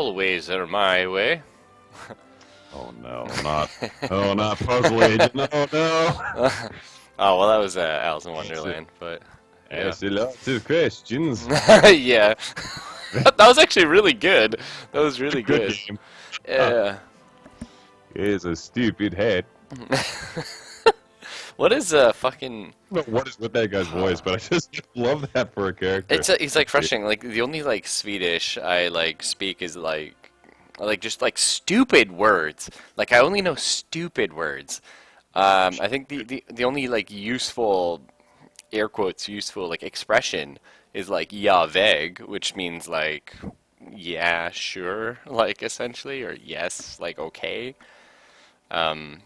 all ways are my way. Oh no, not Puzzle Agent. No, no. Oh, well, that was Alice in Wonderland, but yeah. Yes, a lot of questions. Yeah. That was actually really good. That was really Good good. game. Yeah. It's a stupid head. What is fucking? I don't know what is with that guy's voice, but I just love that for a character. He's like frustrating. Like the only like Swedish I like speak is like just like stupid words. Like I only know stupid words. I think the only like useful, air quotes useful like expression is like ja väg, which means like yeah sure, like essentially, or yes like okay. Um,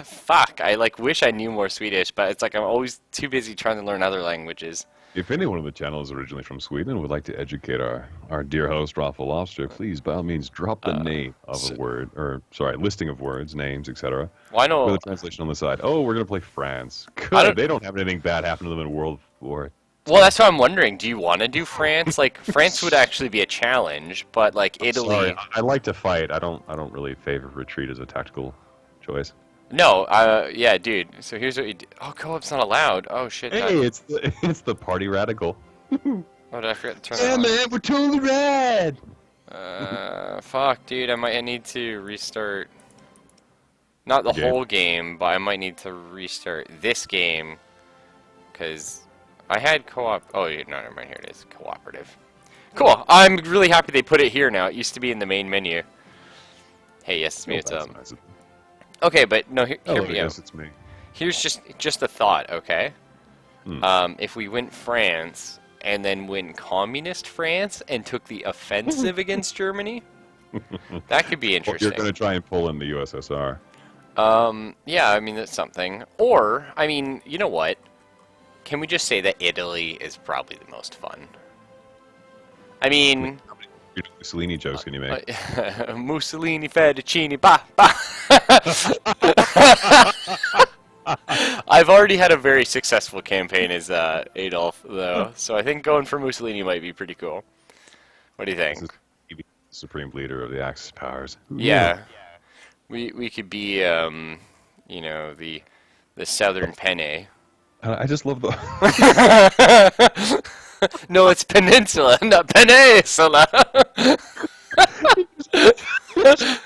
fuck, I like wish I knew more Swedish, but it's like I'm always too busy trying to learn other languages. If anyone on the channel is originally from Sweden and would like to educate our dear host, Rafa Lobster, please, by all means, drop the name of a word, or, sorry, listing of words, names, etc. Well, I know. With a translation on the side. Oh, we're going to play France. I Good. don't- They don't have anything bad happen to them in World War. Well, that's what I'm wondering. Do you want to do France? Like France would actually be a challenge, but like Italy. Sorry, I like to fight. I don't really favor retreat as a tactical choice. No, yeah, dude. So here's what you do. Oh, co-op's not allowed. Oh shit. Hey, it's the party radical. Oh, did I forget to turn Yeah, it on? man, we're totally rad. Fuck, dude. I might need to restart. Not the Game. whole game, but I might need to restart this game, because I had co-op. Oh, yeah, no, never mind. Here it is. Cooperative. Cool. I'm really happy they put it here now. It used to be in the main menu. Hey, yes, it's me. It's Nice. Okay, but no. Hear Oh, me out. yes, it's me. Here's just a thought. Okay. Hmm. If we went France and then went communist France and took the offensive against Germany, that could be Well, interesting. you're going to try and pull in the USSR. Yeah, I mean that's something. Or, I mean, you know what? Can we just say that Italy is probably the most fun? I mean, How many Mussolini jokes can you make? Mussolini, fettuccine, ba ba. I've already had a very successful campaign as Adolf, though, so I think going for Mussolini might be pretty cool. What do you This think? is the supreme leader of the Axis powers. Yeah, we could be, you know, the Southern Penne. I just love the. No, it's peninsula, not peninsula.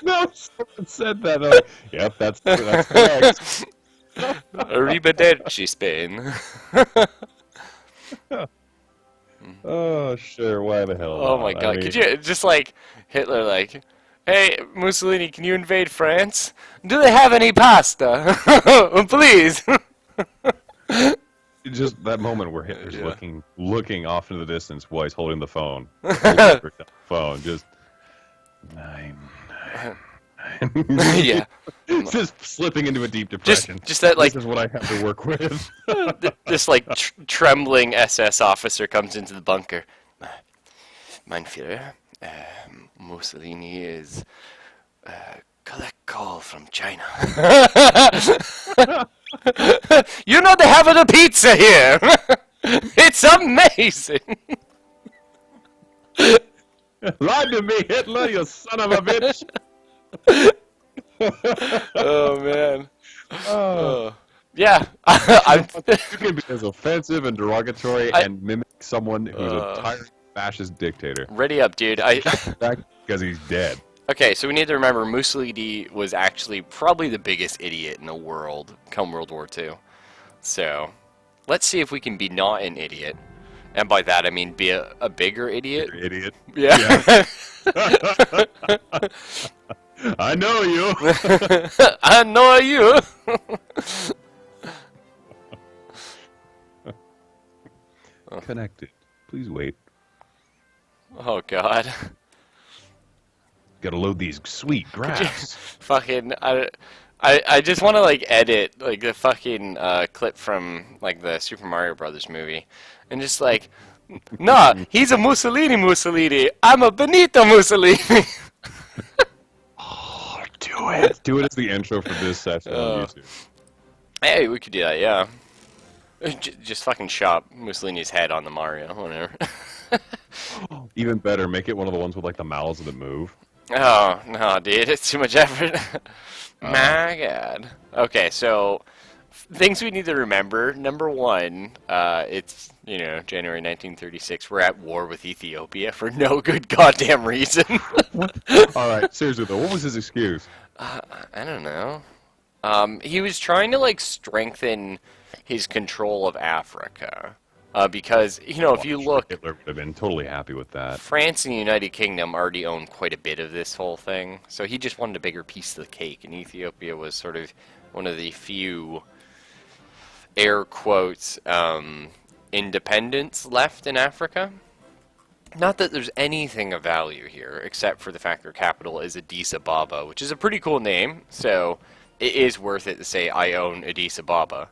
No, someone said that. Like, yep, that's correct. Arrivederci, Spain. Oh, sure. Why the hell? Oh not? my I god, mean, could you, just like, Hitler, like, hey, Mussolini, can you invade France? Do they have any pasta? Please. just that moment where Hitler's Yeah. looking off into the distance while he's holding the phone. Just nine. Yeah. Just slipping into a deep depression. Just that, like, This is what I have to work with. this, like, trembling SS officer comes into the bunker. Mein Führer, Mussolini is, collect call from China. You know they have the pizza here! It's amazing! Lie to me, Hitler, you son of a bitch! Oh, man. Oh. Yeah, I'm... You can be as offensive and derogatory and mimic someone who's a tyrant fascist dictator. Ready up, dude. Because he's dead. Okay, so we need to remember Mussolini was actually probably the biggest idiot in the world come World War II. So, let's see if we can be not an idiot. And by that I mean be a bigger idiot. You're an idiot. Yeah. I know you. I know you. Connected. Please wait. Oh god. Gotta load these sweet graphs. Fucking I just want to like edit like the fucking clip from like the Super Mario Brothers movie and just like nah, he's a Mussolini. I'm a Benito Mussolini. Oh, do it. Do it as the intro for this session on YouTube. Hey, we could do that, yeah. Just fucking shop Mussolini's head on the Mario, whatever. Even better, make it one of the ones with like the mouths that move. Oh, no, dude, it's too much effort. My God. Okay, so things we need to remember. Number one, it's, January 1936. We're at war with Ethiopia for no good goddamn reason. All right, seriously though, what was his excuse? I don't know. He was trying to, strengthen his control of Africa. Because, if you I'm sure look, Hitler would have been totally happy with that. France and the United Kingdom already owned quite a bit of this whole thing, so he just wanted a bigger piece of the cake, and Ethiopia was sort of one of the few, air quotes, independents left in Africa. Not that there's anything of value here, except for the fact their capital is Addis Ababa, which is a pretty cool name, so it is worth it to say I own Addis Ababa.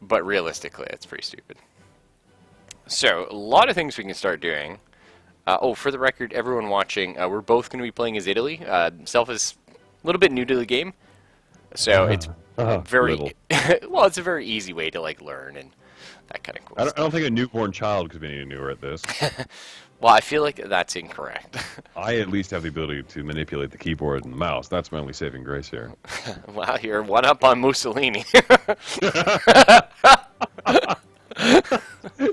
But realistically, it's pretty stupid. So, a lot of things we can start doing. For the record, everyone watching, we're both going to be playing as Italy. Self is a little bit new to the game, so it's very well. It's a very easy way to learn and that kind of cool I stuff. don't think a newborn child could be any newer at this. Well, I feel like that's incorrect. I at least have the ability to manipulate the keyboard and the mouse. That's my only saving grace here. Wow, you're one up on Mussolini.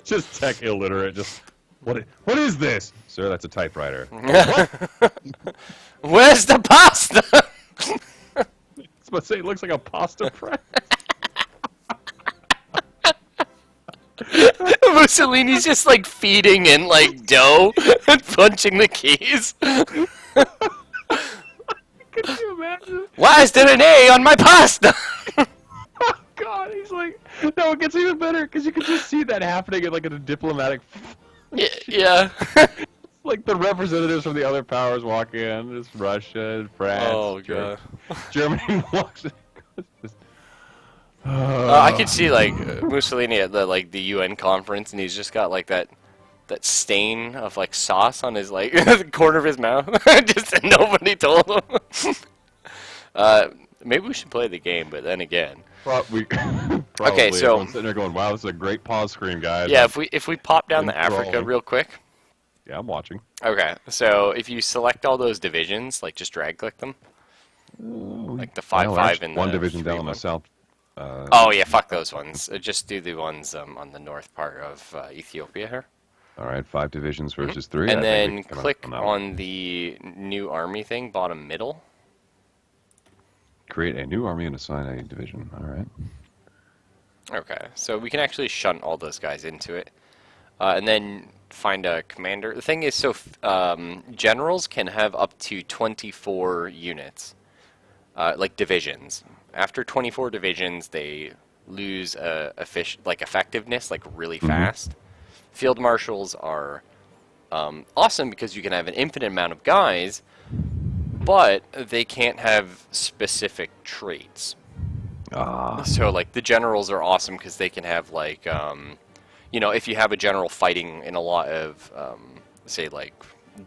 Just tech illiterate. Just what is this, sir? That's a typewriter. Where's the pasta? I was about to say it looks like a pasta press. Mussolini's just feeding in dough and punching the keys. Could you imagine? Why is there an A on my pasta? Oh God, he's like, no, it gets even better because you can just see that happening in a diplomatic. Yeah. Like the representatives from the other powers walk in, just Russia and France. Oh God. Germany walks in. I could see Mussolini at the UN conference, and he's just got that stain of sauce on his the corner of his mouth. Just nobody told him. Maybe we should play the game, but then again. Probably. Okay, so everyone's sitting there going, "Wow, this is a great pause screen, guys." Yeah, if we pop down to Africa Enthralling. real quick. Yeah, I'm watching. Okay, so if you select all those divisions, just drag click them, the 5-5 and the one division down 3-1. on the south. Oh yeah, fuck those ones. Just do the ones on the north part of Ethiopia here. All right, 5 divisions versus 3. And I think then we can click that one. on the new army thing, bottom middle. Create a new army and assign a division. All right. Okay, so we can actually shunt all those guys into it. And then find a commander. The thing is, so generals can have up to 24 units, divisions. After 24 divisions, they lose effectiveness really fast. Field marshals are awesome because you can have an infinite amount of guys, but they can't have specific traits. So the generals are awesome because they can have if you have a general fighting in a lot of say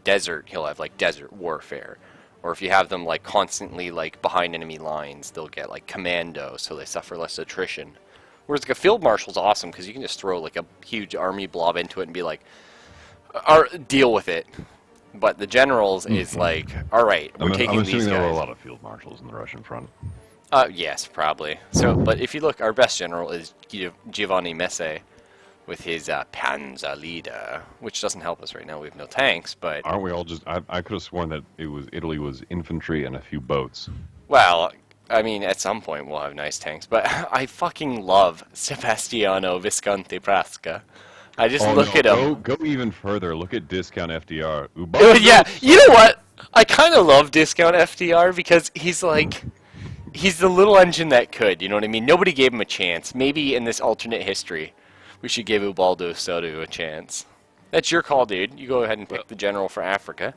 desert, he'll have desert warfare. Or if you have them constantly behind enemy lines, they'll get commando, so they suffer less attrition. Whereas a field marshal's awesome because you can just throw a huge army blob into it and be deal with it. But the generals is all right, we're taking I'm these assuming there were a guys. lot of field marshals in the Russian front. Yes, probably. So, but if you look, our best general is Giovanni Messe with his Panzer Leader, which doesn't help us right now. We have no tanks, but Aren't we all just? I could have sworn that Italy was infantry and a few boats. well, I mean, at some point we'll have nice tanks. But I fucking love Sebastiano Visconti Prasca. I just look at him. Go even further. Look at discount FDR. Yeah, you know what? I kind of love discount FDR because he's he's the little engine that could. You know what I mean? Nobody gave him a chance. Maybe in this alternate history, we should give Ubaldo Soto a chance. That's your call, dude. You go ahead and pick the general for Africa.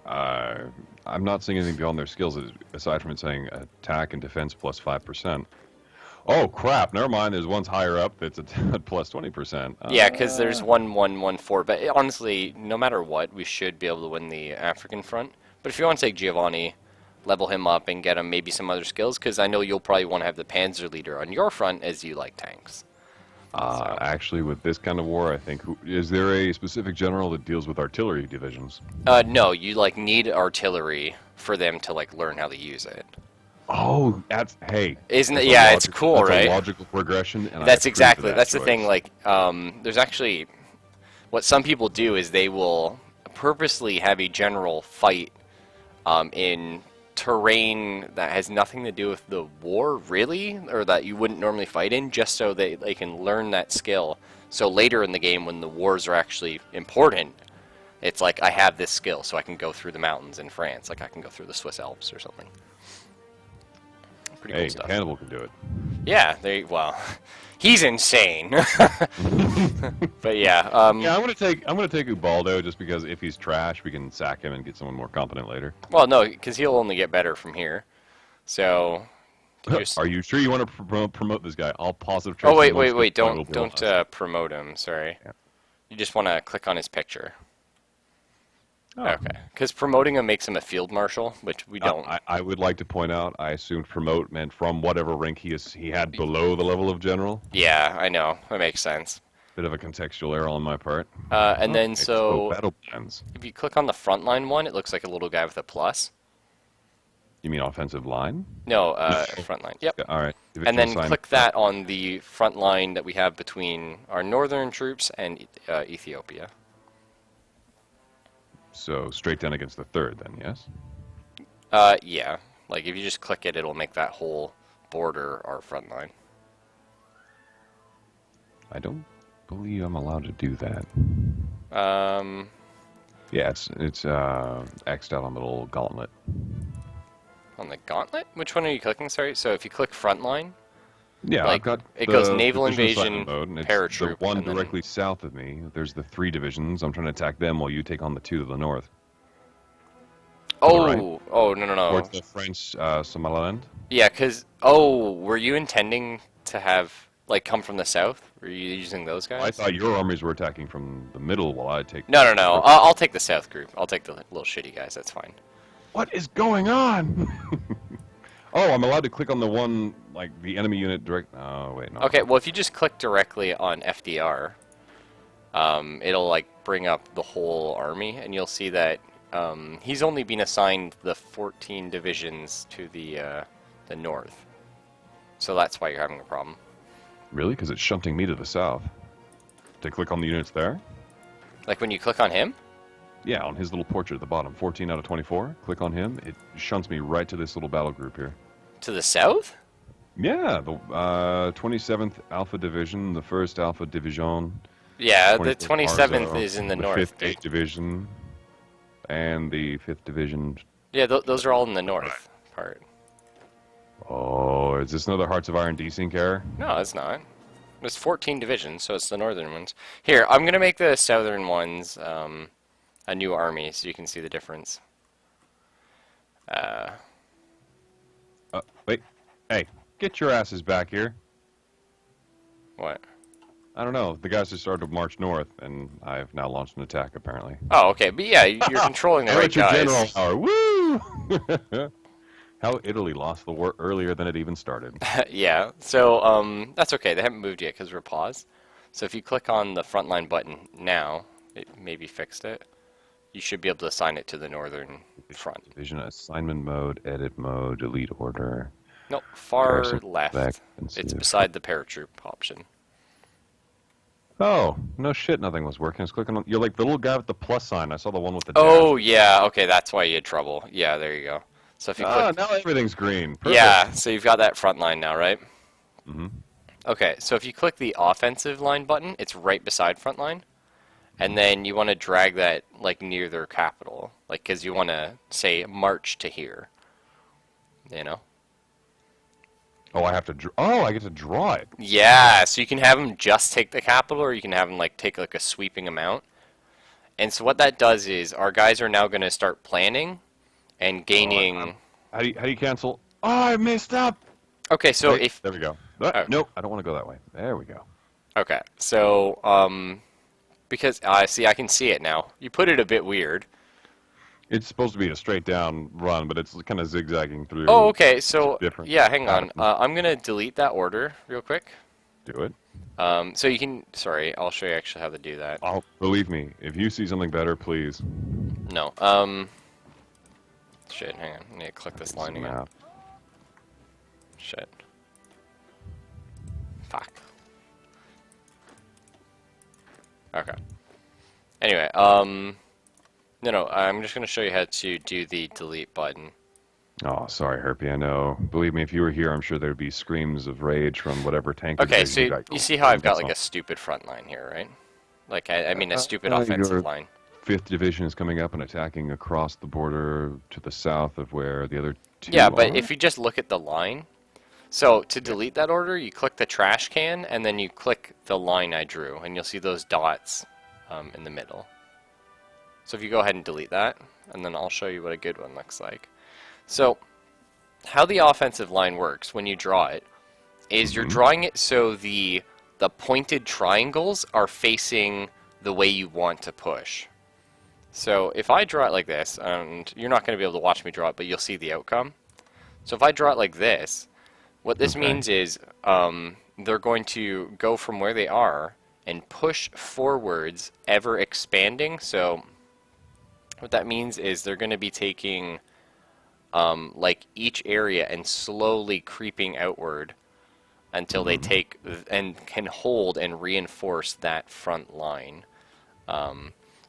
I'm not seeing anything beyond their skills aside from it saying attack and defense plus 5%. Oh crap! Never mind. There's one's higher up that's at plus 20%. Yeah, because there's 1-1-1-4. But honestly, no matter what, we should be able to win the African front. But if you want to take Giovanni, level him up and get him maybe some other skills, because I know you'll probably want to have the Panzer Leader on your front as you like tanks. So, Actually, with this kind of war, I think, is there a specific general that deals with artillery divisions? no, you like need artillery for them to like learn how to use it. Oh, that's hey. Isn't it? That's a Yeah, it's logical, cool, that's right? a logical progression, and I That's approve of exactly. that That's the thing. choice. Like, there's actually what some people do is they will purposely have a general fight in terrain that has nothing to do with the war, really, or that you wouldn't normally fight in, just so they can learn that skill. So later in the game, when the wars are actually important, it's like I have this skill, so I can go through the mountains in France, like I can go through the Swiss Alps or something. Pretty Hey, cool stuff. Hannibal can do it. Yeah, well, he's insane. But yeah, Yeah, I'm gonna take Ubaldo just because if he's trash, we can sack him and get someone more competent later. well, no, because he'll only get better from here. So, can you just... Are you sure you want to promote this guy? All positive. Oh, traits wait, and wait, most wait! good Don't will promote him. Sorry, Yeah. you just want to click on his picture. Oh. Okay, because promoting him makes him a field marshal, which we don't. I would like to point out, I assumed promote meant from whatever rank he had below the level of general. Yeah, I know. That makes sense. Bit of a contextual error on my part. And then Okay, so battle plans. if you click on the frontline one, it looks like a little guy with a plus. You mean offensive line? No, frontline. Yep. Yeah, all right. And then click that on the front line that we have between our northern troops and Ethiopia. So straight down against the third, then, yes? Yeah. Like if you just click it, it'll make that whole border our front line. I don't believe I'm allowed to do that. Yeah, it's X'd out on the little gauntlet. On the gauntlet? Which one are you clicking? Sorry. So if you click frontline, Yeah, like, I've got it goes naval division invasion, assignment mode, and it's paratroop, the one and then- directly south of me. There's the 3 divisions. I'm trying to attack them while you take on the 2 to the north. oh, right. oh no, no, no. Towards the French Somaliland. Yeah, because were you intending to have like come from the south? Were you using those guys? I thought your armies were attacking from the middle while I take... No, no, no. I'll take the south group. I'll take the little shitty guys. That's fine. What is going on? Oh, I'm allowed to click on the one, like, the enemy unit direct... Oh, wait, no. Okay, well, if you just click directly on FDR, it'll, like, bring up the whole army, and you'll see that he's only been assigned the 14 divisions to the north. So that's why you're having a problem. Really? Because it's shunting me to the south. To click on the units there? Like, when you click on him? Yeah, on his little portrait at the bottom. 14 out of 24. Click on him. It shunts me right to this little battle group here. To the south? Yeah, the 27th Alpha Division, the 1st Alpha Division. Yeah, the 24th 27th Arzo, is in the the north. 5th Division, and the 5th Division. Yeah, those are all in the north part. Oh, is this another Hearts of Iron desync error? No, it's not. There's 14 divisions, so it's the northern ones. Here, I'm going to make the southern ones a new army so you can see the difference. Wait. Hey, get your asses back here. What? I don't know. The guys just started to march north, and I've now launched an attack, apparently. Oh, okay. But yeah, you're controlling the right Amateur guys. General Power. Woo! How Italy lost the war earlier than it even started. Yeah, so that's okay. They haven't moved yet because we're paused. So if you click on the frontline button now, it maybe fixed it. You should be able to assign it to the northern front. Division assignment mode, edit mode, delete order. No, far Garrison left. back, It's sensitive. beside the paratroop option. Oh, no shit, nothing was working. I was clicking on... You're like the little guy with the plus sign. I saw the one with the dash. Oh, yeah. Okay, that's why you had trouble. Yeah, there you go. So if you click... now everything's green. Perfect. Yeah, so you've got that front line now, right? Mm-hmm. Okay, so if you click the offensive line button, it's right beside front line. And then you want to drag that like near their capital, like because you want to say march to here. You know? Oh, I have to... Oh, I get to draw it. Yeah, so you can have them just take the capital, or you can have them like take like a sweeping amount. And so what that does is our guys are now going to start planning and gaining. How do you cancel? Oh, I messed up. Okay, so Wait, if there we go. Okay. Nope, I don't want to go that way. There we go. okay, so because I see, I can see it now. You put it a bit weird. It's supposed to be a straight down run, but it's kind of zigzagging through. Oh, okay. So different yeah, hang on. pattern. I'm gonna delete that order real quick. Do it. So you can. Sorry, I'll show you actually how to do that. Oh, believe me, if you see something better, please. No. Shit. Hang on. I need to click this line again. Map. Shit. Fuck. Okay. Anyway, no, I'm just gonna show you how to do the delete button. Oh, sorry, Herpy. I know. Believe me, if you were here, I'm sure there'd be screams of rage from whatever tank. Okay, so you see how I've got like a a stupid front line here, right? Like, I mean a stupid offensive line. 5th Division is coming up and attacking across the border to the south of where the other two Yeah, but are? if you just look at the line, so to delete that order, you click the trash can, and then you click the line I drew, and you'll see those dots in the middle. So if you go ahead and delete that, and then I'll show you what a good one looks like. So, how the offensive line works when you draw it is you're drawing it so the pointed triangles are facing the way you want to push. So if I draw it like this, and you're not going to be able to watch me draw it, but you'll see the outcome. So if I draw it like this, what this means is they're going to go from where they are and push forwards, ever expanding. So what that means is they're going to be taking like each area and slowly creeping outward until they take and can hold and reinforce that front line.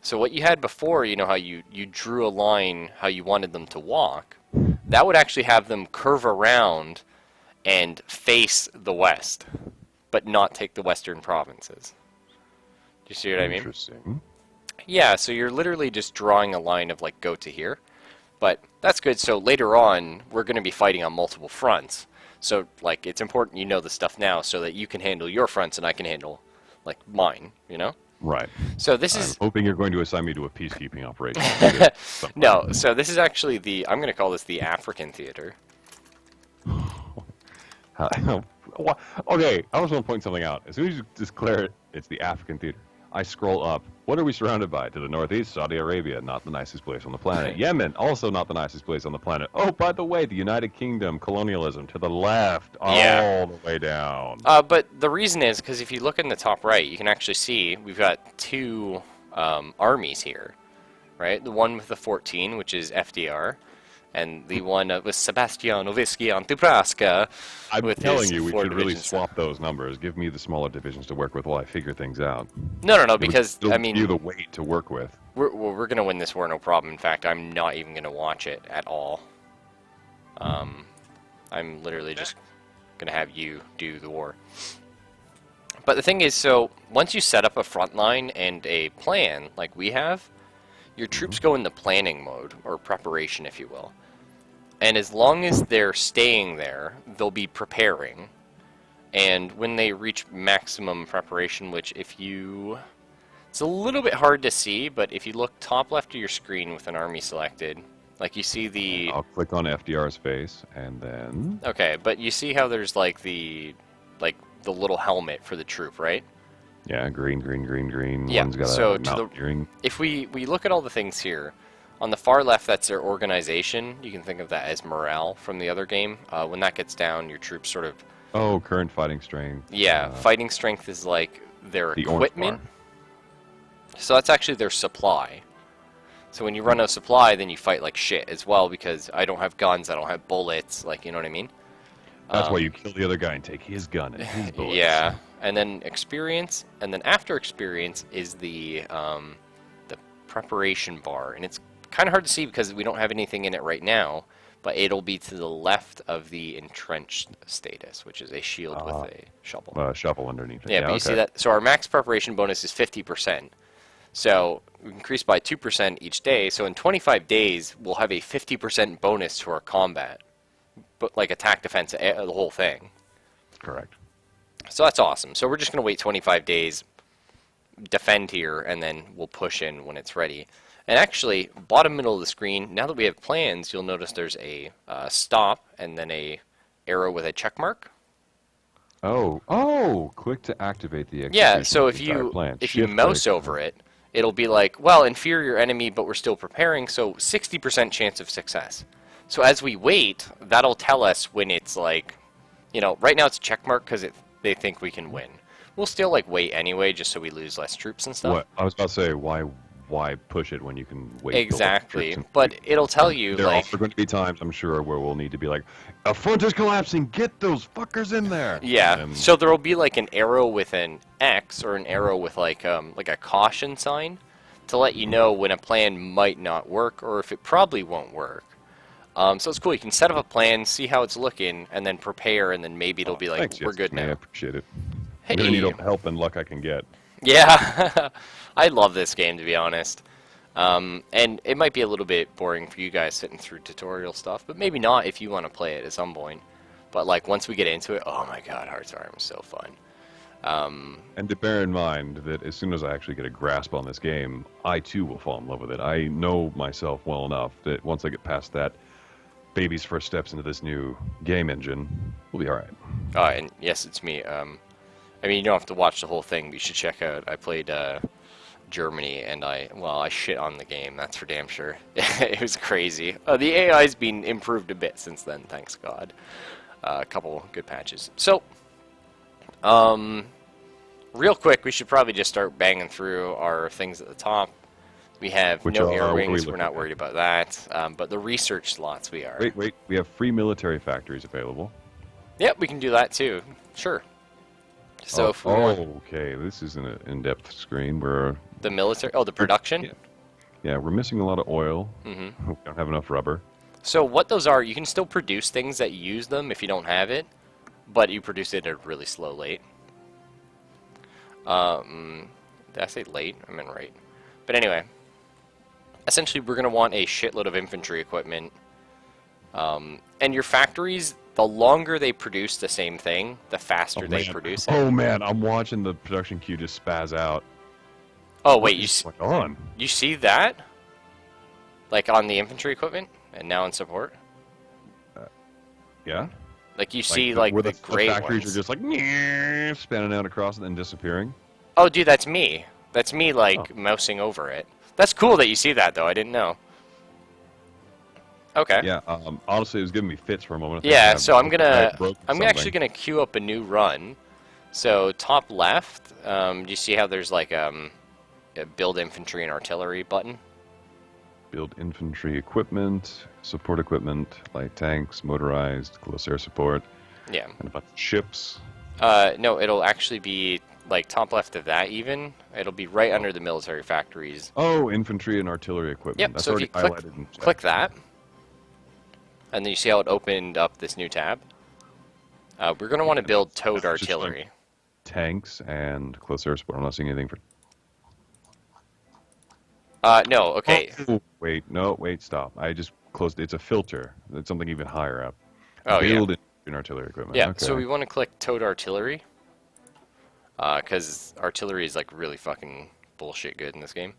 So what you had before, you know how you drew a line how you wanted them to walk, that would actually have them curve around and face the west, but not take the western provinces. Do you see what I mean? Interesting. Yeah, so you're literally just drawing a line of like go to here. But that's good, so later on we're going to be fighting on multiple fronts. So like it's important you know the stuff now so that you can handle your fronts and I can handle like mine, you know? Right. So this is I'm hoping you're going to assign me to a peacekeeping operation. no, so this is actually the I'm going to call this the African theater. Okay, I also want to point something out. As soon as you declare it's the African theater, I scroll up. What are we surrounded by? To the northeast, Saudi Arabia, not the nicest place on the planet. Yemen, also not the nicest place on the planet. Oh, by the way, the United Kingdom, colonialism, to the left, all the way down. But the reason is because if you look in the top right, you can actually see we've got two armies here, right? The one with the 14, which is FDR, and the one with Sebastian Novisky on Nebraska. I'm with telling his you, we 4 should really divisions. swap those numbers. Give me the smaller divisions to work with while I figure things out. No, because It'll I give you mean the weight to work with. we're gonna win this war, no problem. In fact, I'm not even gonna watch it at all. I'm literally just gonna have you do the war. But the thing is, so once you set up a front line and a plan like we have, your troops go into planning mode, or preparation, if you will. And as long as they're staying there, they'll be preparing. And when they reach maximum preparation, which if you... It's a little bit hard to see, but if you look top left of your screen with an army selected, like you see the... I'll click on FDR's face, and then... Okay, but you see how there's like the little helmet for the troop, right? Yeah, green. Yeah, One's got so a to the- mountaineering. If we look at all the things here, on the far left, that's their organization. You can think of that as morale from the other game. When that gets down, your troops sort of... Oh, current fighting strength. Yeah, fighting strength is like their The orange equipment. bar. So that's actually their supply. So when you run out of supply, then you fight like shit as well, because I don't have guns, I don't have bullets, like, you know what I mean? That's why you kill the other guy and take his gun and his bullets. Yeah, and then experience, and then after experience is the preparation bar, and it's kind of hard to see because we don't have anything in it right now, but it'll be to the left of the entrenched status, which is a shield with a shovel. Shovel underneath it. Yeah, but you see that. So our max preparation bonus is 50%. So we increase by 2% each day. So in 25 days, we'll have a 50% bonus to our combat, but like attack, defense, the whole thing. Correct. So that's awesome. So we're just going to wait 25 days, defend here, and then we'll push in when it's ready. And actually, bottom middle of the screen, now that we have plans, you'll notice there's a stop and then a arrow with a check mark. Oh! Click to activate the execution. Yeah, so of the entire plan. if you Shift mouse click. over it, it'll be like, well, inferior enemy, but we're still preparing, so 60% chance of success. So as we wait, that'll tell us when it's like, you know, right now it's check mark because they think we can win. We'll still like wait anyway, just so we lose less troops and stuff. What I was about to say, why push it when you can wait? Exactly, but it'll tell you There like are going to be times, I'm sure, where we'll need to be like, a front is collapsing. Get those fuckers in there. yeah. And So there'll be like an arrow with an X or an arrow with like a caution sign to let you know when a plan might not work or if it probably won't work. So it's cool. You can set up a plan, see how it's looking, and then prepare, and then maybe it'll be like, thanks, we're yes, good man, I now. appreciate it. Hey. I'm gonna need all the help and luck I can get. Yeah, I love this game, to be honest. And it might be a little bit boring for you guys sitting through tutorial stuff, but maybe not if you want to play it at some point. But like once we get into it, oh my god, Hearts of Iron is so fun. And to bear in mind that as soon as I actually get a grasp on this game, I too will fall in love with it. I know myself well enough that once I get past that baby's first steps into this new game engine, we'll be all right. And yes, it's me. I mean, you don't have to watch the whole thing, but you should check out. I played Germany, and I shit on the game. That's for damn sure. It was crazy. The AI's been improved a bit since then, thanks God. A couple good patches. So, real quick, we should probably just start banging through our things at the top. We have Which no are- air what are we wings. We're looking not at? worried about that. But the research slots, we are. Wait, we have free military factories available. Yep, we can do that too. Sure. So if we want okay, this is an in-depth screen where the military, the production. yeah, we're missing a lot of oil. Mm-hmm. We don't have enough rubber. So what those are, you can still produce things that use them if you don't have it, but you produce it at a really slow rate. Did I say late? I meant right. But anyway, essentially we're going to want a shitload of infantry equipment. And your factories, the longer they produce the same thing, the faster they produce it. Oh man, I'm watching the production queue just spaz out. Oh wait, What's going on? you see that? Like on the infantry equipment, and now in support? Yeah? Like you see like where the the great factories ones. are just like spanning out across and then disappearing. Oh, dude, that's me. That's me, like, Oh. mousing over it. That's cool that you see that, though. I didn't know. Okay. Yeah, honestly, it was giving me fits for a moment. I think Yeah, I so I'm broke actually something. gonna queue up a new run. So top left, do you see how there's like a build infantry and artillery button? Build infantry equipment, support equipment, light tanks, motorized, close air support, Yeah. and a bunch of ships. No, it'll actually be like top left of that even. It'll be right under the military factories. Oh, infantry and artillery equipment. Yep, That's so if already you click, highlighted in chat. click that, and then you see how it opened up this new tab? We're going to want to build towed Just like- artillery. Tanks and close air support. I'm not seeing anything for. No, okay. Oh, wait, stop. I just closed. It's a filter. It's something even higher up. Oh, yeah. Build in artillery equipment. Yeah, Okay. so we want to click towed artillery. Because artillery is like really fucking bullshit good in this game.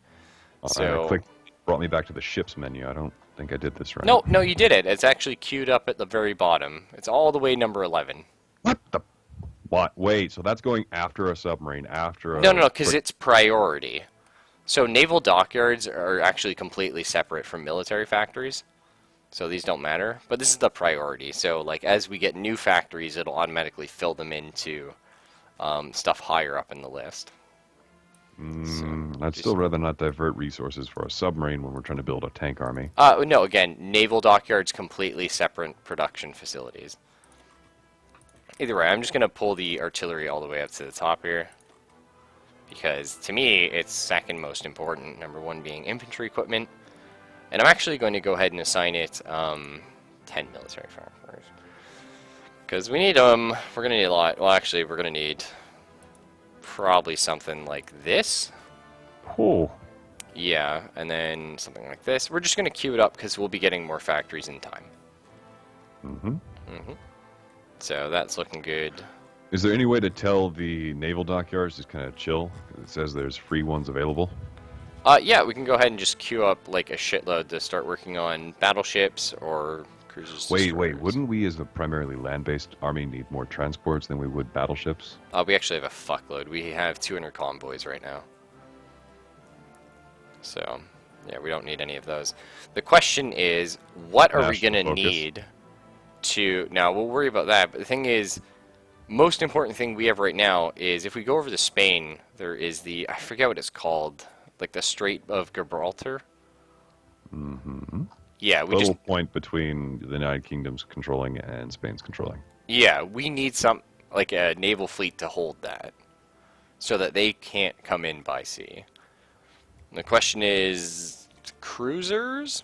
So I clicked. Brought me back to the ships menu. I don't think I did this right. no, you did it. It's actually queued up at the very bottom. It's all the way number 11. What the? What? Wait. So that's going after a submarine. After a. No, because it's priority. So naval dockyards are actually completely separate from military factories. So these don't matter. But this is the priority. So like as we get new factories, it'll automatically fill them into stuff higher up in the list. I'd still rather not divert resources for a submarine when we're trying to build a tank army. No, again, naval dockyards completely separate production facilities. Either way, I'm just going to pull the artillery all the way up to the top here. Because to me, it's second most important. Number one being infantry equipment. And I'm actually going to go ahead and assign it 10 military factories. Because we need we're going to need a lot. Well, actually, we're going to need probably something like this. Oh. Yeah, and then something like this. We're just going to queue it up because we'll be getting more factories in time. So that's looking good. Is there any way to tell the naval dockyards to kind of chill? 'Cause it says there's free ones available. Yeah, we can go ahead and just queue up like a shitload to start working on battleships or cruisers. Wait, destroyers. wouldn't we as a primarily land-based army need more transports than we would battleships? We actually have a fuckload. We have 200 convoys right now. So, yeah, we don't need any of those. The question is, what are we National going to focus. need to... Now, we'll worry about that, but the thing is, most important thing we have right now is if we go over to Spain, there is the, I forget what it's called, like the Strait of Gibraltar. Mm-hmm. Yeah, we just, Little point between the United Kingdom's controlling and Spain's controlling. yeah, we need like a naval fleet to hold that so that they can't come in by sea. And the question is, cruisers?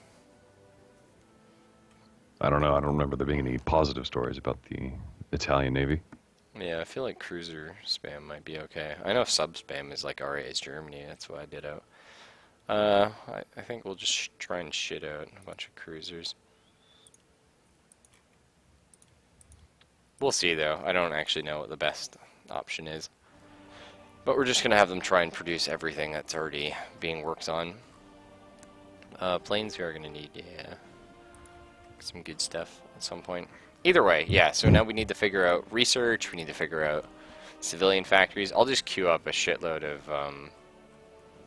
I don't know. I don't remember there being any positive stories about the Italian Navy. Yeah, I feel like cruiser spam might be okay. I know sub spam is like alright as Germany, that's what I did out. I think we'll just try and shit out a bunch of cruisers. We'll see though. I don't actually know what the best option is. But we're just going to have them try and produce everything that's already being worked on. Planes we are going to need, yeah, some good stuff at some point. Either way, yeah, so now we need to figure out research, we need to figure out civilian factories. I'll just queue up a shitload of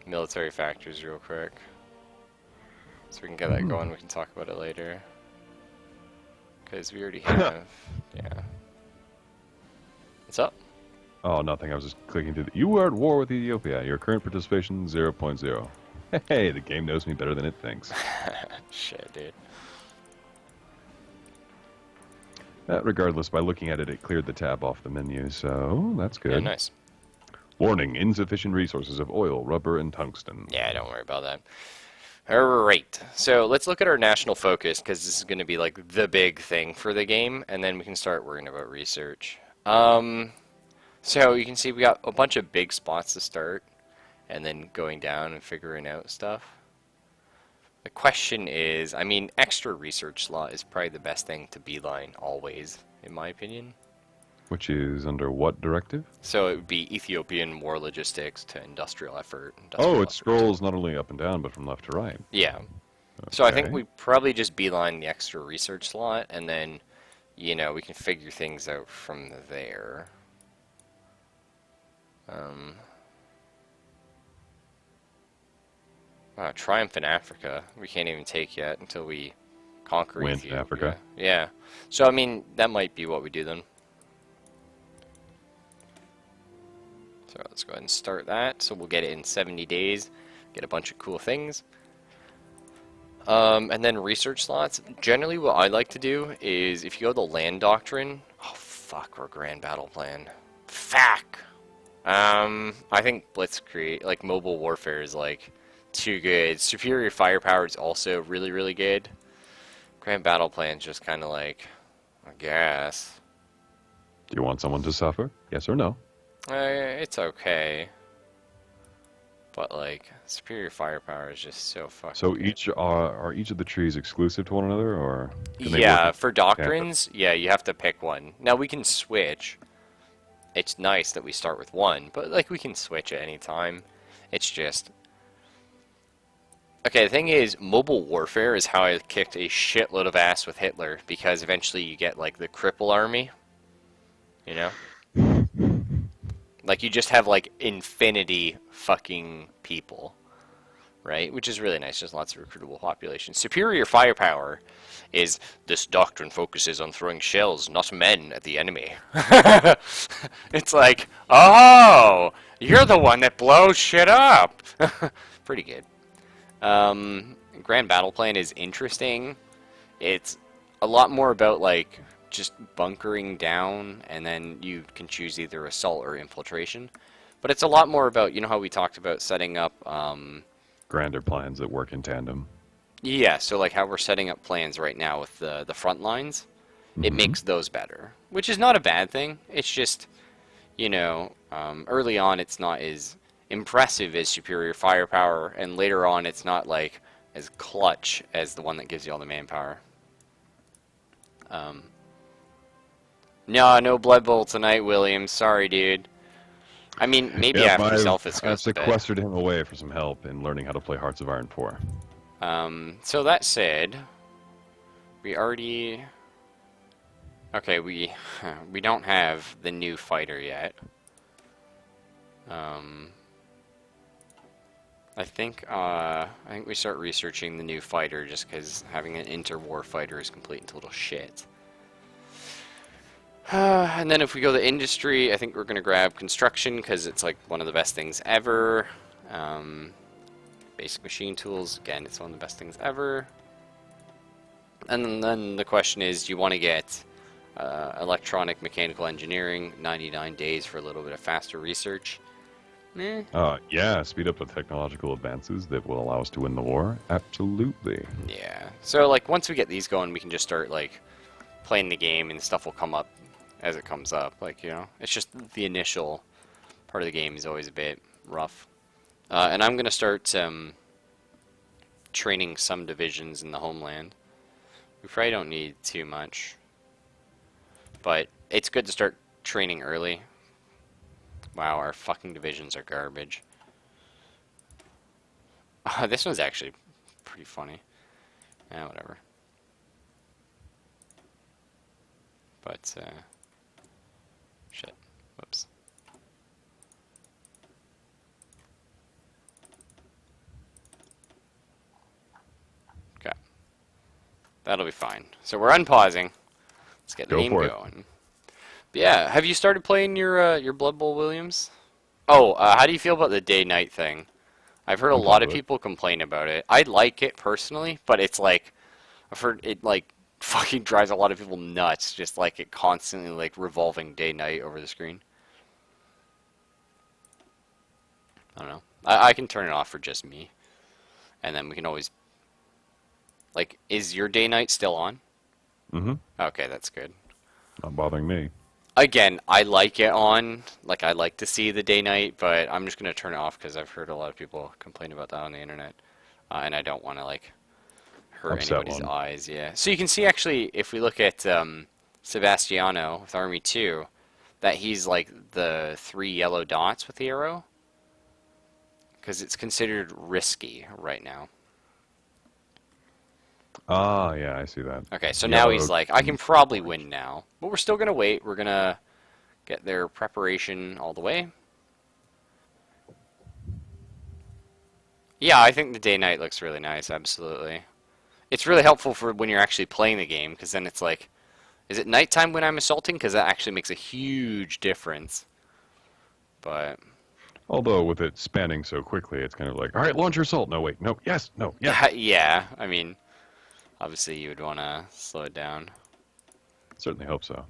military factories real quick. So we can get that going, we can talk about it later. Because we already have, yeah. What's up? Oh, nothing. I was just clicking through. You are at war with Ethiopia. Your current participation 0.0. Hey, the game knows me better than it thinks. Shit, dude. Regardless, by looking at it, it cleared the tab off the menu, so that's good. Yeah, nice. Warning, insufficient resources of oil, rubber, and tungsten. Yeah, don't worry about that. Alright, so let's look at our national focus, because this is going to be like the big thing for the game, and then we can start worrying about research. So you can see we got a bunch of big spots to start, and then going down and figuring out stuff. The question is, I mean, extra research slot is probably the best thing to beeline always, in my opinion. Which is under what directive? So it would be Ethiopian war logistics to industrial effort. Oh, it scrolls not only up and down, but from left to right. Yeah. So I think Okay. we probably just beeline the extra research slot, and then, you know, we can figure things out from there. Triumph in Africa. We can't even take yet until we conquer Win Ethiopia. Africa. Yeah. So, I mean, that might be what we do then. So let's go ahead and start that. So we'll get it in 70 days. Get a bunch of cool things. And then research slots. Generally what I like to do is if you go to land doctrine. Oh, fuck, we're Grand Battle Plan. Fuck! I think Blitzkrieg, like mobile warfare is like too good. Superior firepower is also really, really good. Grand Battle Plan's just kind of like, I guess. Do you want someone to suffer? Yes or no? It's okay. But like, superior firepower is just so fucking So good. each are each of the trees exclusive to one another, or can they Yeah, work for doctrines, yeah, you have to pick one. Now we can switch. It's nice that we start with one, but like we can switch at any time. It's just okay. The thing is, mobile warfare is how I kicked a shitload of ass with Hitler because eventually you get like the cripple army. You know, like you just have like infinity fucking people. Right? Which is really nice. There's lots of recruitable population. Superior firepower is this doctrine focuses on throwing shells, not men, at the enemy. It's like, oh, you're the one that blows shit up. Pretty good. Grand Battle Plan is interesting. It's a lot more about like just bunkering down, and then you can choose either assault or infiltration. But it's a lot more about, you know how we talked about setting up grander plans that work in tandem? yeah, so like how we're setting up plans right now with the front lines, it makes those better, which is not a bad thing. It's just, you know, early on it's not as impressive as superior firepower, and later on it's not like as clutch as the one that gives you all the manpower. No Blood Bowl tonight, William. Sorry, dude. I mean, maybe Yep, after Selphus I've goes to bed. sequestered him away for some help in learning how to play Hearts of Iron 4. So that said, we already... Okay, we don't have the new fighter yet. I think we start researching the new fighter just because having an interwar fighter is complete and total shit. And then if we go to industry, I think we're going to grab construction because it's like one of the best things ever. Basic machine tools, again, it's one of the best things ever. And then the question is, do you want to get electronic mechanical engineering, 99 days for a little bit of faster research? Eh. Yeah, speed up the technological advances that will allow us to win the war. Absolutely. Yeah. So like once we get these going, we can just start like playing the game, and stuff will come up as it comes up. Like, you know, it's just the initial part of the game is always a bit rough. And I'm gonna start training some divisions in the homeland. We probably don't need too much, but it's good to start training early. Wow, our fucking divisions are garbage. This one's actually pretty funny. Yeah, whatever. But, shit. Whoops. Okay. That'll be fine. So we're unpausing. Let's get the game going. But yeah, have you started playing your Blood Bowl, Williams? Oh, how do you feel about the day-night thing? I've heard a lot of people complain about it. I like it personally, but it's like, I've heard it like fucking drives a lot of people nuts, just like it constantly like revolving day-night over the screen. I don't know. I can turn it off for just me, and then we can always, like, is your day-night still on? Mm-hmm. Okay, that's good. Not bothering me. Again, I like it on. Like, I like to see the day-night, but I'm just going to turn it off because I've heard a lot of people complain about that on the internet. And I don't want to, like, hurt anybody's eyes. Yeah. So you can see, actually, if we look at Sebastiano with Army 2, that he's, like, the 3 yellow dots with the arrow. Because it's considered risky right now. Ah, yeah, I see that. Okay, so now he's like, I can probably win now. But we're still going to wait. We're going to get their preparation all the way. Yeah, I think the day-night looks really nice, absolutely. It's really helpful for when you're actually playing the game, because then it's like, is it nighttime when I'm assaulting? Because that actually makes a huge difference. But... although with it spanning so quickly, it's kind of like, all right, launch your assault. No, wait, no, yes, no, yes. Yeah, I mean... obviously, you would want to slow it down. Certainly hope so.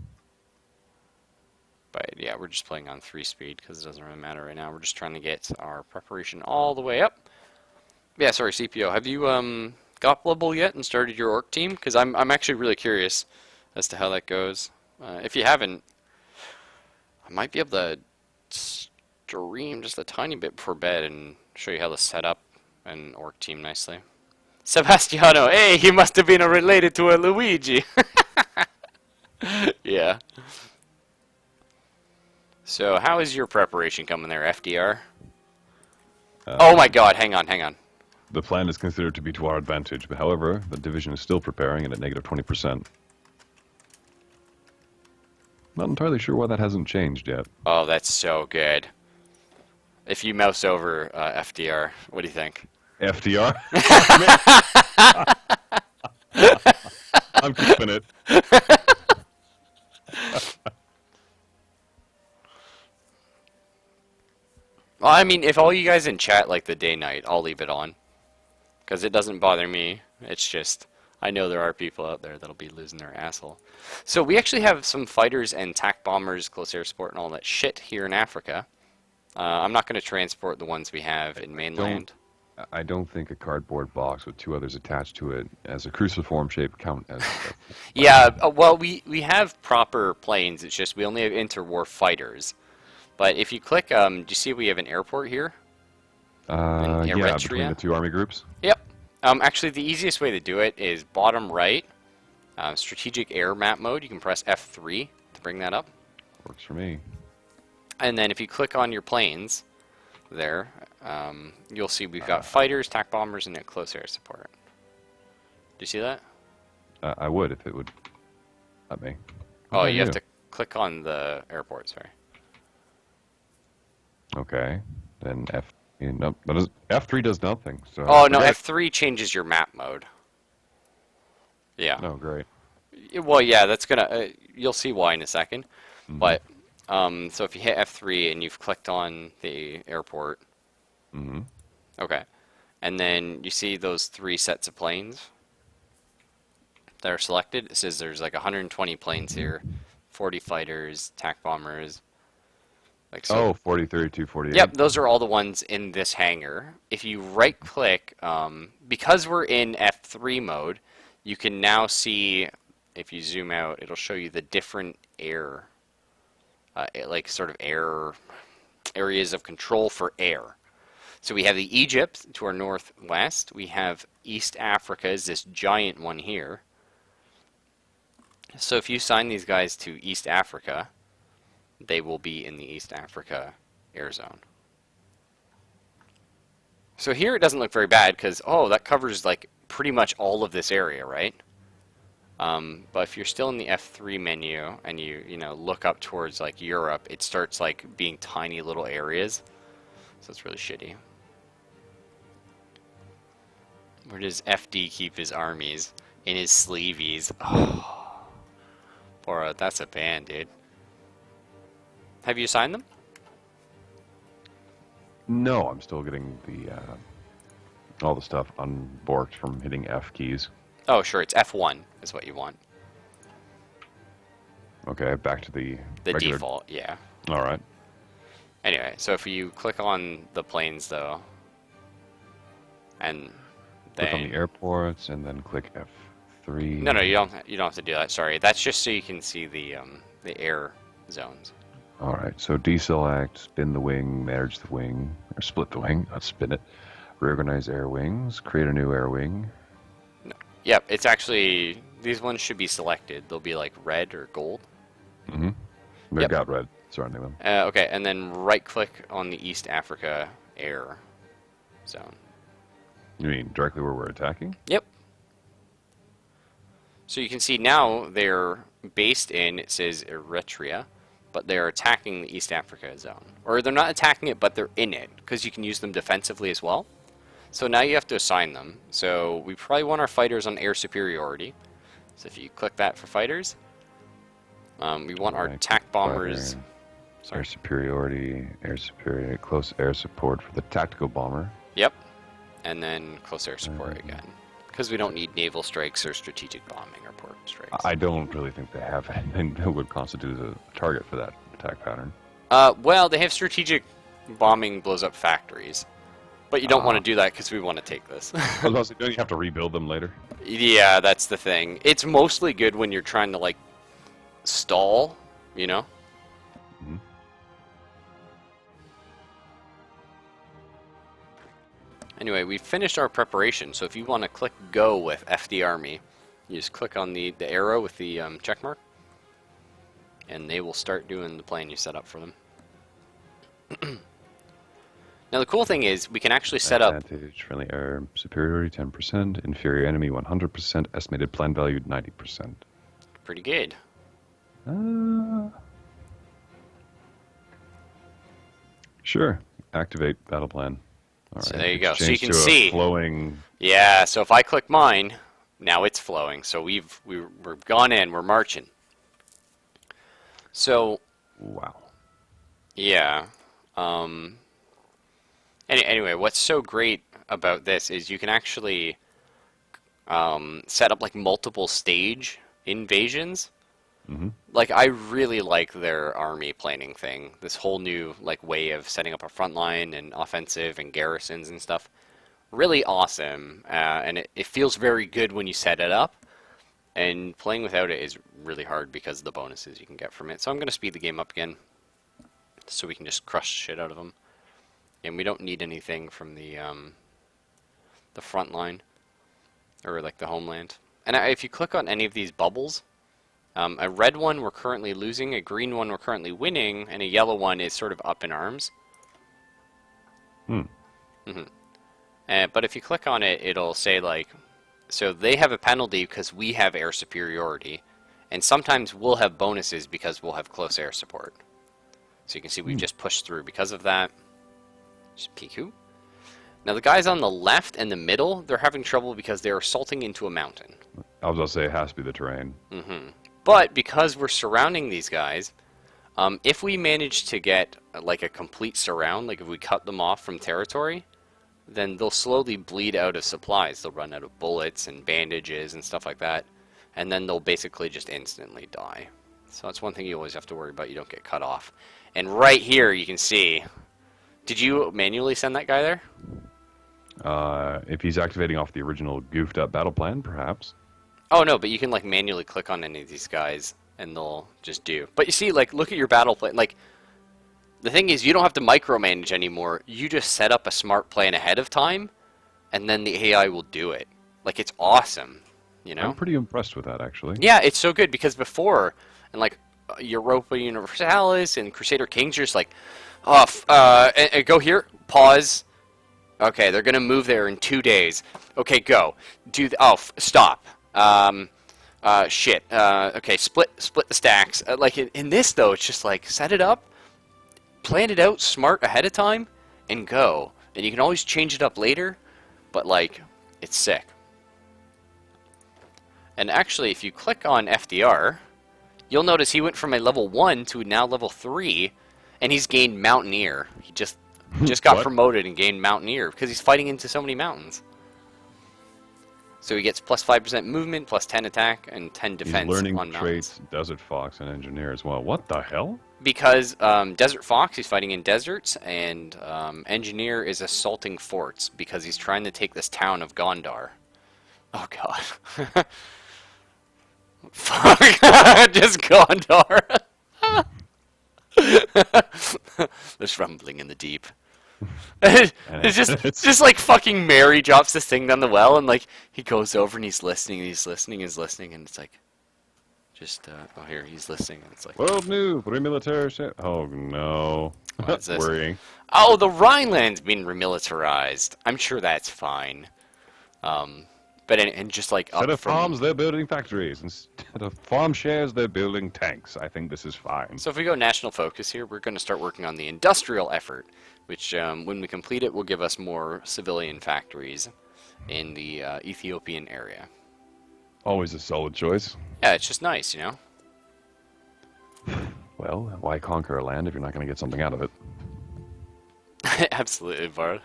But yeah, we're just playing on 3-speed because it doesn't really matter right now. We're just trying to get our preparation all the way up. Yeah, sorry, CPO. Have you got Blood Bowl yet and started your orc team? Because I'm actually really curious as to how that goes. If you haven't, I might be able to stream just a tiny bit before bed and show you how to set up an orc team nicely. Sebastiano, hey, he must have been related to a Luigi. Yeah. So, how is your preparation coming there, FDR? Oh my god, hang on. The plan is considered to be to our advantage, but however, the division is still preparing and at negative 20%. Not entirely sure why that hasn't changed yet. Oh, that's so good. If you mouse over FDR, what do you think? FDR? I'm keeping it. Well, I mean, if all you guys in chat like the day-night, I'll leave it on. Because it doesn't bother me. It's just, I know there are people out there that'll be losing their asshole. So we actually have some fighters and tac bombers, close air support, and all that shit here in Africa. I'm not going to transport the ones we have in mainland. I don't think a cardboard box with 2 others attached to it as a cruciform shape count as... Yeah, well, we have proper planes. It's just we only have interwar fighters. But if you click, do you see we have an airport here? Yeah, between the 2 army groups. Yep. Actually, the easiest way to do it is bottom right, strategic air map mode. You can press F3 to bring that up. Works for me. And then if you click on your planes there, you'll see we've got fighters, tac bombers, and close air support. Do you see that? I would if it would let me. Oh, you have to click on the airport, sorry. Okay. Then no, F3 does nothing. So oh, no, F3 changes your map mode. Yeah. Oh, great. Well, yeah, that's gonna. You'll see why in a second. Mhm. But so if you hit F3 and you've clicked on the airport, Mm-hmm. okay, and then you see those 3 sets of planes that are selected. It says there's like 120 planes here, 40 fighters, attack bombers. Like so. Oh, 40, 32, 48. Yep, those are all the ones in this hangar. If you right click, because we're in F3 mode, you can now see, if you zoom out, it'll show you the different air, like sort of air areas of control for air. So we have the Egypt to our northwest. We have East Africa is this giant one here. So if you assign these guys to East Africa, they will be in the East Africa air zone. So here it doesn't look very bad because, oh, that covers like pretty much all of this area, right? But if you're still in the F3 menu and you look up towards like Europe, it starts like being tiny little areas. So it's really shitty. Where does FD keep his armies? In his sleeveys. Oh, Bora, that's a band, dude. Have you assigned them? No, I'm still getting the all the stuff unborked from hitting F keys. Oh, sure, it's F1 is what you want. Okay, back to the regular. Default, yeah. All right. Anyway, so if you click on the planes, though, and then... Click on the airports and then click F3. No, you don't have to do that, sorry. That's just so you can see the air zones. All right, so deselect, spin the wing, manage the wing, or split the wing, not spin it. Reorganize air wings, create a new air wing. Yep, it's actually... These ones should be selected. They'll be like red or gold. Mm-hmm. They've Yep. got red surrounding them. Okay, and then right-click on the East Africa air zone. You mean directly where we're attacking? Yep. So you can see now they're based in, it says Eritrea, but they're attacking the East Africa zone. Or they're not attacking it, but they're in it, because you can use them defensively as well. So now you have to assign them. So we probably want our fighters on air superiority. So if you click that for fighters, we want our Right, attack bombers. Air superiority, close air support for the tactical bomber. Yep. And then close air support again. Because we don't need naval strikes or strategic bombing or port strikes. I don't really think they have anything that would constitute a target for that attack pattern. Well, they have strategic bombing blows up factories. But you don't want to do that because we want to take this. I was about to say, don't you have to rebuild them later? Yeah, that's the thing. It's mostly good when you're trying to, like, stall, you know? Mhm. Anyway, we finished our preparation, so if you want to click Go with FD Army, you just click on the arrow with the check mark, and they will start doing the plan you set up for them. Now, the cool thing is we can actually set up... Advantage, friendly air superiority 10%, inferior enemy 100%, estimated plan value 90%. Pretty good. Sure. Activate battle plan. All So right. there you go. So you Change can to a see. flowing. Yeah, so if I click mine, now it's flowing. So we're gone in, we're marching. So, Wow. yeah. Anyway, what's so great about this is you can actually set up like multiple stage invasions. Mm-hmm. Like, I really like their army planning thing. This whole new like way of setting up a front line and offensive and garrisons and stuff. Really awesome, and it feels very good when you set it up. And playing without it is really hard because of the bonuses you can get from it. So I'm going to speed the game up again, so we can just crush shit out of them. And we don't need anything from the front line, or like the homeland. And if you click on any of these bubbles, a red one we're currently losing, a green one we're currently winning, and a yellow one is sort of up in arms. Hmm. But if you click on it, it'll say like, so they have a penalty because we have air superiority, and sometimes we'll have bonuses because we'll have close air support. So you can see we've just pushed through because of that. Just Piku. Now the guys on the left and the middle, they're having trouble because they're assaulting into a mountain. I was gonna say it has to be the terrain. But because we're surrounding these guys, if we manage to get like a complete surround, like if we cut them off from territory, then they'll slowly bleed out of supplies. They'll run out of bullets and bandages and stuff like that, and then they'll basically just instantly die. So that's one thing you always have to worry about. You don't get cut off. And right here you can see. Did you manually send that guy there? If he's activating off the original goofed up battle plan, perhaps. Oh no, but you can like manually click on any of these guys and they'll just do. But you see, like, look at your battle plan. Like, the thing is, you don't have to micromanage anymore. You just set up a smart plan ahead of time, and then the AI will do it. Like, it's awesome, you know? I'm pretty impressed with that, actually. Yeah, it's so good because before, and like Europa Universalis and Crusader Kings, you're just like, oh, and go here, pause. Okay, they're gonna move there in 2 days. Okay, go. Stop. Shit. Okay, split the stacks. Like in this though, it's just like set it up, plan it out smart ahead of time, and go. And you can always change it up later, but like it's sick. And actually, if you click on FDR, you'll notice he went from a level 1 to now level 3, and he's gained Mountaineer. He just got What? promoted and gained Mountaineer because he's fighting into so many mountains. So he gets plus 5% movement, plus 10 attack, and 10 He's defense learning on mountains. traits, Desert Fox, and Engineer as well. What the hell? Because Desert Fox, he's fighting in deserts, and Engineer is assaulting forts because he's trying to take this town of Gondar. Oh god. Fuck. Just Gondar. There's rumbling in the deep. It's just like fucking Mary drops this thing down the well, and like he goes over and he's listening, and it's like, just oh here he's listening, and it's like, World new, remilitary shit. Oh no. What's this? Worrying. oh, the Rhineland's been remilitarized. I'm sure that's fine. But and just like Instead up of from. farms, they're building factories. Instead of farm shares, they're building tanks. I think this is fine. So if we go national focus here, we're going to start working on the industrial effort, which when we complete it will give us more civilian factories in the Ethiopian area. Always a solid choice. Yeah, it's just nice, you know? Well, why conquer a land if you're not going to get something out of it? Absolutely, Bart.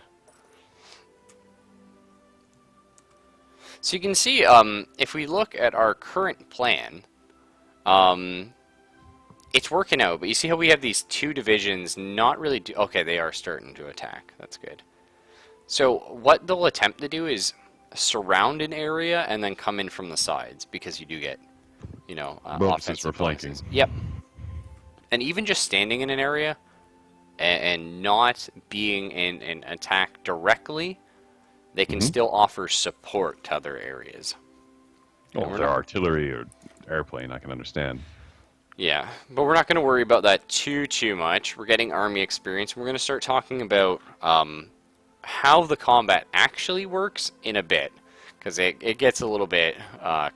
So you can see, if we look at our current plan, it's working out. But you see how we have these two divisions not really do... Okay, they are starting to attack. That's good. So what they'll attempt to do is surround an area and then come in from the sides, because you do get, you know, Bonuses for offensive flanking. bonuses. Yep. And even just standing in an area and not being in an attack directly, they can still offer support to other areas. Oh, we're if they're not- artillery or airplane, I can understand. Yeah, but we're not going to worry about that too much. We're getting army experience. We're going to start talking about how the combat actually works in a bit, because it gets a little bit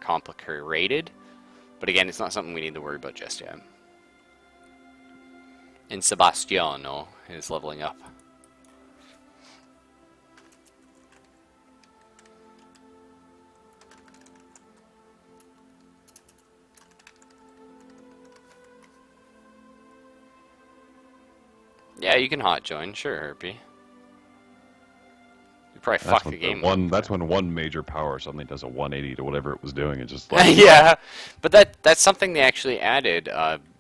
complicated. But again, it's not something we need to worry about just yet. And Sebastiano is leveling up. Yeah, you can hot join, sure, Herpy. You probably fuck the game. That's when one major power suddenly does a 180 to whatever it was doing. It's just like Yeah, but that's something they actually added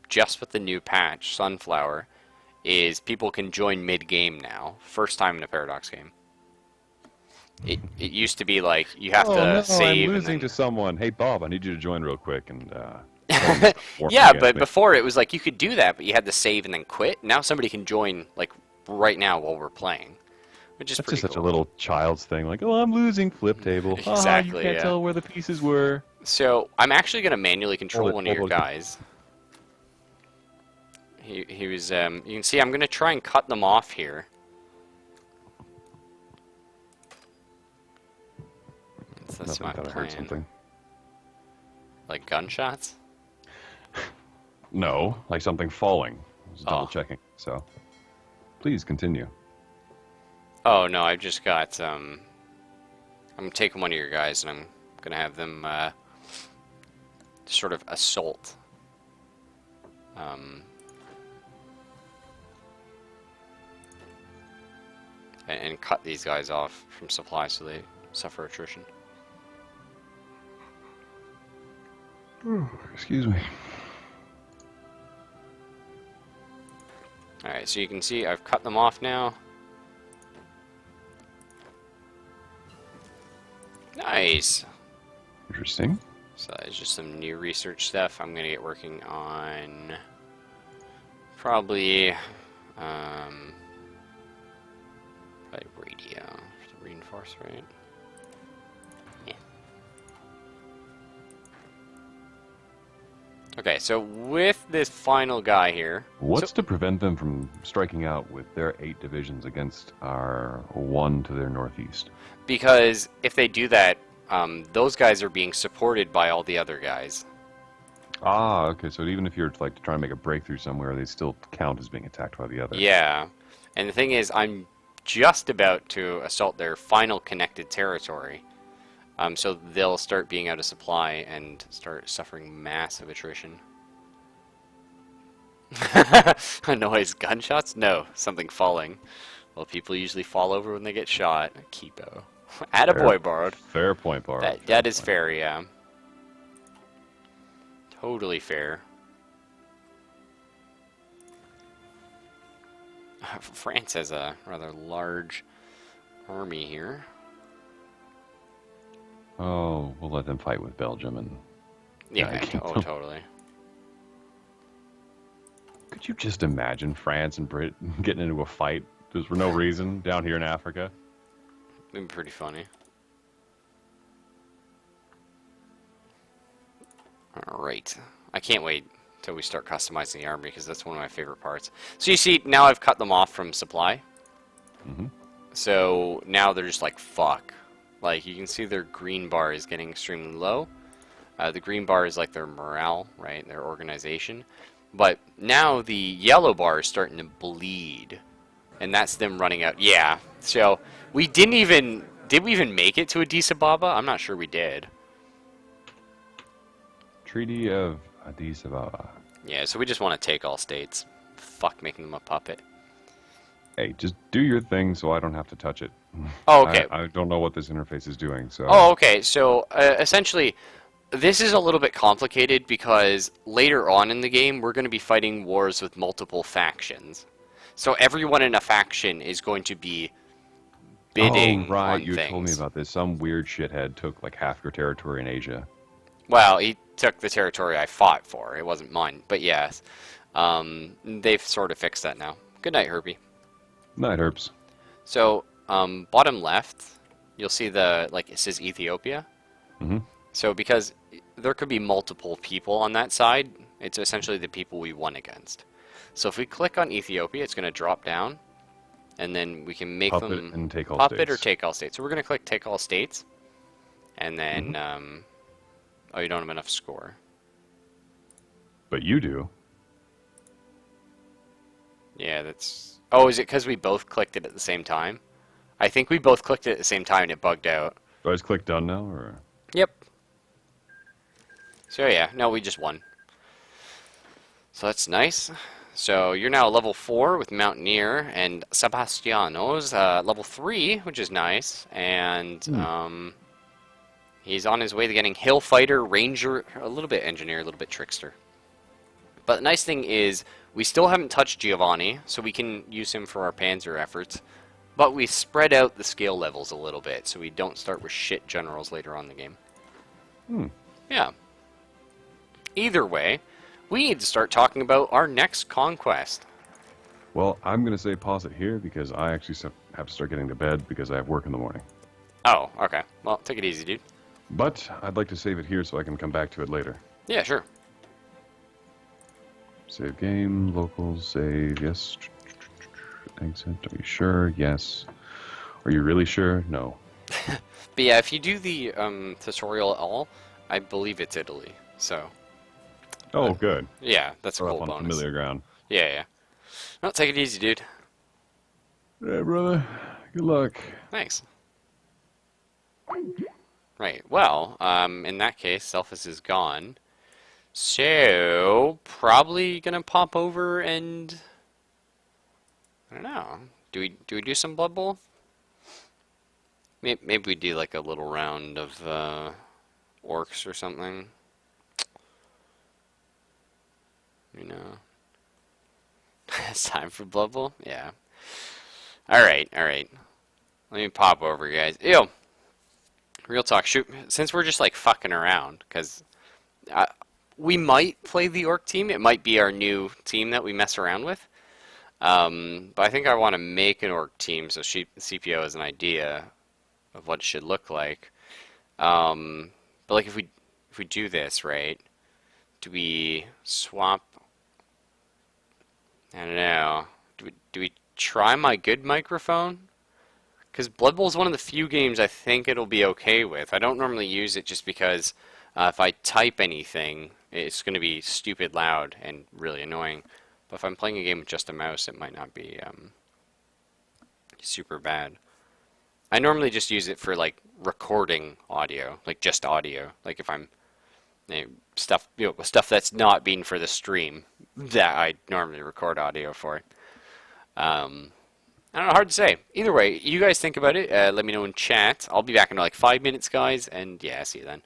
just with the new patch, Sunflower, is people can join mid-game now. First time in a Paradox game. It used to be like, you have oh, to no, save I'm and losing then... to someone. Hey Bob, I need you to join real quick and Yeah, but before it was like you could do that, but you had to save and then quit. Now somebody can join like right now while we're playing, which is That's pretty just such cool. a little child's thing. Like, oh, I'm losing flip table. Exactly, You can't yeah. tell where the pieces were. So I'm actually going to manually control Hold it, one of your hold it. guys. He was you can see I'm going to try and cut them off here. That's Nothing my thought I plan. heard something. Like gunshots? No, like something falling. I was Oh. double checking. So, please continue. Oh no, I've just got I'm taking one of your guys and I'm gonna have them to sort of assault. And cut these guys off from supply so they suffer attrition. Excuse me. Alright, so you can see I've cut them off now. Nice! Interesting. So that's just some new research stuff. I'm going to get working on probably radio to reinforce, right? Yeah. Okay, so with this final guy here, What's so, to prevent them from striking out with their 8 divisions against our 1 to their northeast? because if they do that, those guys are being supported by all the other guys. Ah, okay. So even if you're like trying to make a breakthrough somewhere, they still count as being attacked by the others. Yeah, and the thing is, I'm just about to assault their final connected territory. So they'll start being out of supply and start suffering massive attrition. A noise, gunshots? No, something falling. Well, people usually fall over when they get shot. Kipo. Attaboy, Borrowed. Fair point, Borrowed. That is fair, yeah. Totally fair. France has a rather large army here. Oh, we'll let them fight with Belgium and. Yeah, Kingdom. oh, totally. Could you just imagine France and Britain getting into a fight just for no reason down here in Africa? It'd be pretty funny. Alright. I can't wait till we start customizing the army because that's one of my favorite parts. So you see, now I've cut them off from supply. Mm-hmm. So now they're just like, fuck. Like, you can see their green bar is getting extremely low. The green bar is like their morale, right? Their organization. But now the yellow bar is starting to bleed. And that's them running out. Yeah. So we didn't even... Did we even make it to Addis Ababa? I'm not sure we did. Treaty of Addis Ababa. Yeah, so we just want to take all states. Fuck making them a puppet. Hey, just do your thing so I don't have to touch it. Oh, okay. I don't know what this interface is doing, so. Oh, okay. So essentially, this is a little bit complicated because later on in the game, we're going to be fighting wars with multiple factions. So everyone in a faction is going to be bidding oh, right. on You things. told me about this. Some weird shithead took like half your territory in Asia. Well, he took the territory I fought for. It wasn't mine. But yes, they've sort of fixed that now. Good night, Herbie. Night, Herbs. So, bottom left, you'll see the, like, it says Ethiopia. Mm-hmm. So, because there could be multiple people on that side, it's essentially the people we won against. So, if we click on Ethiopia, it's going to drop down, and then we can make Puppet them and take all puppet states. or take all states. So, we're going to click take all states, and then, oh, you don't have enough score. But you do. Yeah, that's... Oh, is it because we both clicked it at the same time? I think we both clicked it at the same time and it bugged out. Do I just click done now, or? Yep. So yeah, no, we just won. So that's nice. So you're now level 4 with Mountaineer and Sebastiano's level 3, which is nice. And he's on his way to getting Hill Fighter, Ranger, a little bit Engineer, a little bit Trickster. But the nice thing is, we still haven't touched Giovanni, so we can use him for our Panzer efforts. But we spread out the skill levels a little bit, so we don't start with shit generals later on in the game. Yeah. Either way, we need to start talking about our next conquest. Well, I'm going to say pause it here because I actually have to start getting to bed because I have work in the morning. Oh, okay. Well, take it easy, dude. But I'd like to save it here so I can come back to it later. Yeah, sure. Save game, local, save, yes. Exit, are you sure? Yes. Are you really sure? No. But yeah, if you do the tutorial at all, I believe it's Italy. So, Oh, good. yeah, that's a We're cool up on bonus. familiar ground. Yeah, yeah. Well, take it easy, dude. Yeah, brother. Good luck. Thanks. Right, well, in that case, Selphus is gone. So, probably gonna pop over and I don't know. Do we do some Blood Bowl? Maybe we do like a little round of orcs or something. You know. It's time for Blood Bowl? Yeah. Alright, alright. Let me pop over, guys. Ew. Real talk. Shoot. Since we're just like fucking around, because we might play the orc team. It might be our new team that we mess around with. But I think I want to make an orc team so CPO has an idea of what it should look like. But like if we do this, right? Do we swap? I don't know. Do we try my good microphone? Because Blood Bowl is one of the few games I think it'll be okay with. I don't normally use it just because if I type anything, it's going to be stupid loud and really annoying. But if I'm playing a game with just a mouse, it might not be super bad. I normally just use it for like recording audio, like just audio. Like if I'm stuff that's not being for the stream that I normally record audio for. I don't know, hard to say. Either way, you guys think about it. Let me know in chat. I'll be back in like 5 minutes, guys, and yeah, see you then.